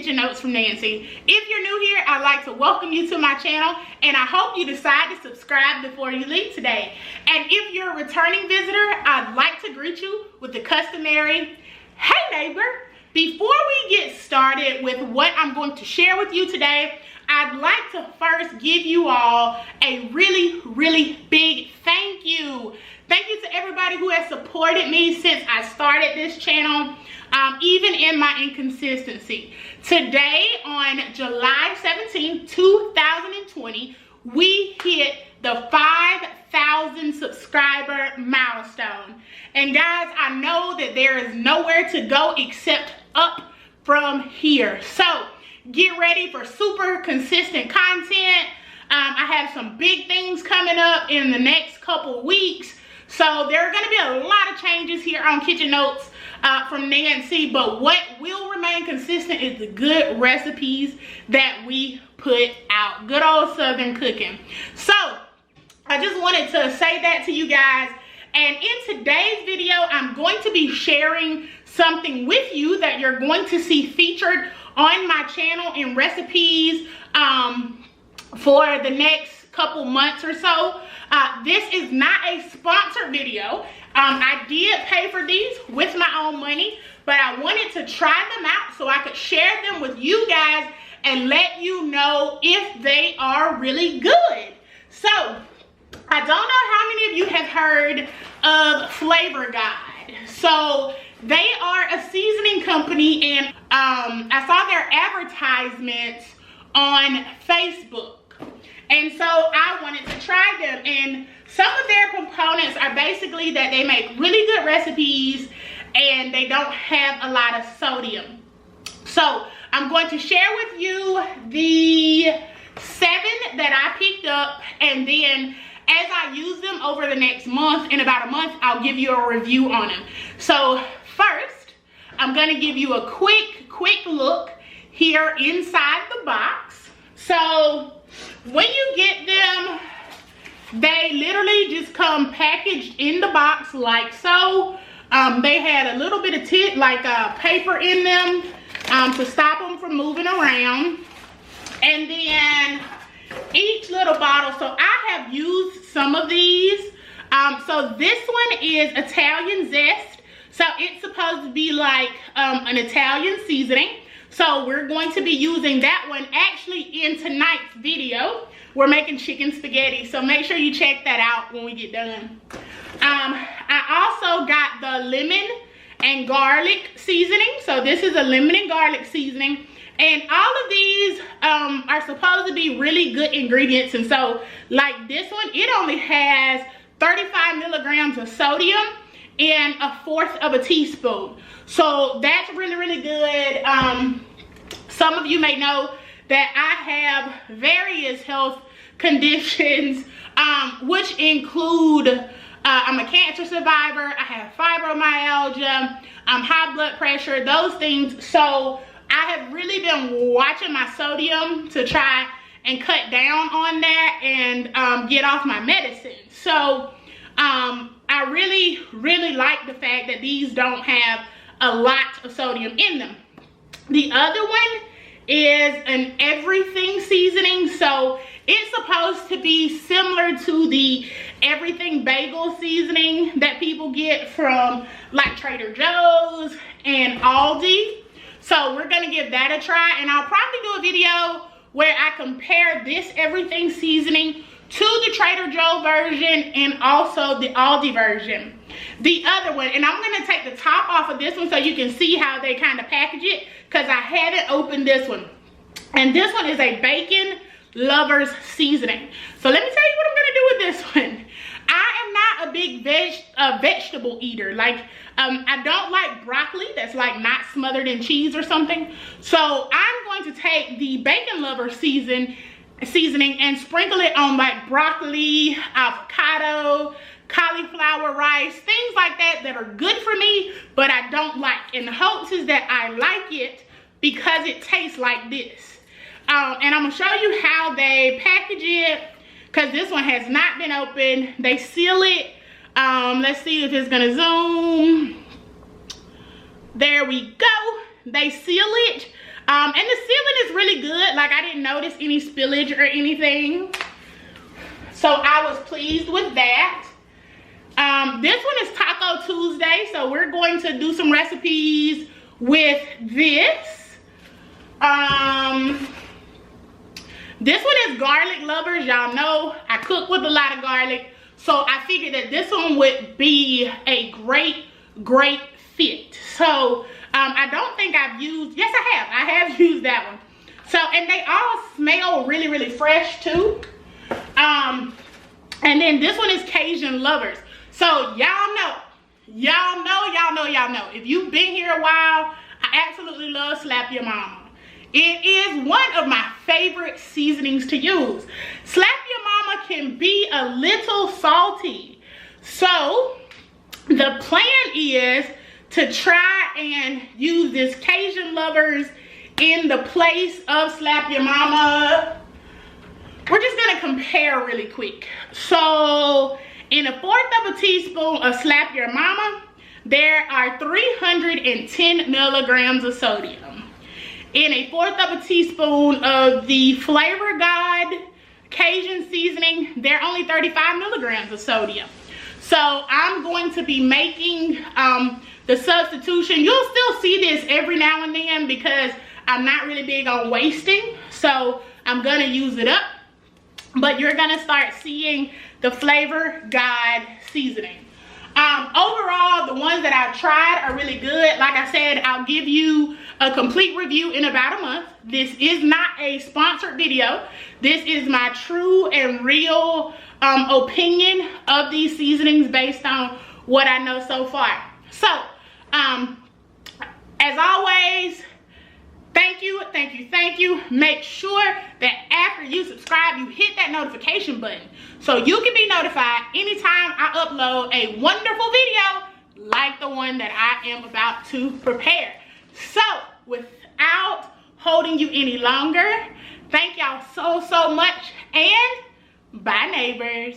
Kitchen Notes from Nancy. If you're new here, I'd like to welcome you to my channel, and I hope you decide to subscribe before you leave today. And if you're a returning visitor, I'd like to greet you with the customary, hey neighbor. Before we get started with what I'm going to share with you today, I'd like to first give you all a really big thank you. Thank you to everybody who has supported me since I started this channel, even in my inconsistency. Today, on July 17, 2020, we hit the 5,000 subscriber milestone. And guys, I know that there is nowhere to go except up from here. So get ready for super consistent content. I have some big things coming up in the next couple weeks. So there are going to be a lot of changes here on Kitchen Notes from Nancy, but what will remain consistent is the good recipes that we put out. Good old Southern cooking. So I just wanted to say that to you guys. And in today's video, I'm going to be sharing something with you that you're going to see featured on my channel in recipes for the next couple months or so. This is not a sponsored video. I did pay for these with my own money, but I wanted to try them out so I could share them with you guys and let you know if they are really good. So I don't know how many of you have heard of Flavor Guide. So they are a seasoning company, and I saw their advertisements on Facebook. And so I wanted to try them, and some of their components are basically that they make really good recipes and they don't have a lot of sodium. So I'm going to share with you the 7 that I picked up, and then as I use them over the next month, in about a month, I'll give you a review on them. So first, I'm going to give you a quick look here inside the box. So when you get them, they literally just come packaged in the box like so. They had a little bit of paper in them to stop them from moving around. And then each little bottle, so I have used some of these. So this one is Italian zest. So it's supposed to be like an Italian seasoning. So we're going to be using that one actually in tonight's video. We're making chicken spaghetti, so make sure you check that out when we get done. I also got the lemon and garlic seasoning. So this is a lemon and garlic seasoning. And all of these are supposed to be really good ingredients. And so like this one, it only has 35 milligrams of sodium and 1/4 of a teaspoon. So that's really good. Some of you may know that I have various health conditions, which include I'm a cancer survivor, I have fibromyalgia, high blood pressure, those things. So I have really been watching my sodium to try and cut down on that and get off my medicine. So I really like the fact that these don't have a lot of sodium in them. The other one is an everything seasoning. So it's supposed to be similar to the everything bagel seasoning that people get from like Trader Joe's and Aldi. So we're gonna give that a try, and I'll probably do a video where I compare this everything seasoning to the Trader Joe version and also the Aldi version. The other one, and I'm gonna take the top off of this one so you can see how they kind of package it, because I haven't opened this one. And this one is a bacon lovers seasoning. So let me tell you what I'm gonna do with this one. I am not a big vegetable eater. Like I don't like broccoli that's like not smothered in cheese or something. So I'm going to take the bacon lover seasoning and sprinkle it on like broccoli, avocado, cauliflower rice, things like that that are good for me but I don't like. And the hopes is that I like it because it tastes like this. And I'm gonna show you how they package it, because this one has not been opened. They seal it. Let's see if it's gonna zoom. There we go. They seal it. And the sealing is really good. Like, I didn't notice any spillage or anything. So I was pleased with that. This one is Taco Tuesday. So we're going to do some recipes with this. This one is Garlic Lovers. Y'all know I cook with a lot of garlic. So I figured that this one would be a great fit. So I don't think I've used, yes I have used that one. So, and they all smell really fresh too. And then this one is Cajun Lovers. So y'all know. If you've been here a while, I absolutely love Slap Your Mama. It is one of my favorite seasonings to use. Slap Your Mama can be a little salty. So the plan is to try and use this Cajun Lovers in the place of Slap Your Mama. We're just gonna compare really quick. So in 1/4 of a teaspoon of Slap Your Mama, there are 310 milligrams of sodium. In 1/4 of a teaspoon of the Flavor God Cajun seasoning, there are only 35 milligrams of sodium. So I'm going to be making the substitution. You'll still see this every now and then because I'm not really big on wasting. So I'm gonna use it up. But you're gonna start seeing the Flavor God seasoning. Overall, the ones that I've tried are really good. Like I said, I'll give you a complete review in about a month. This is not a sponsored video. This is my true and real opinion of these seasonings based on what I know so far. So, as always, thank you. Make sure that after you subscribe, you hit that notification button so you can be notified anytime I upload a wonderful video like the one that I am about to prepare. So, without holding you any longer, thank y'all so much, and bye, neighbors.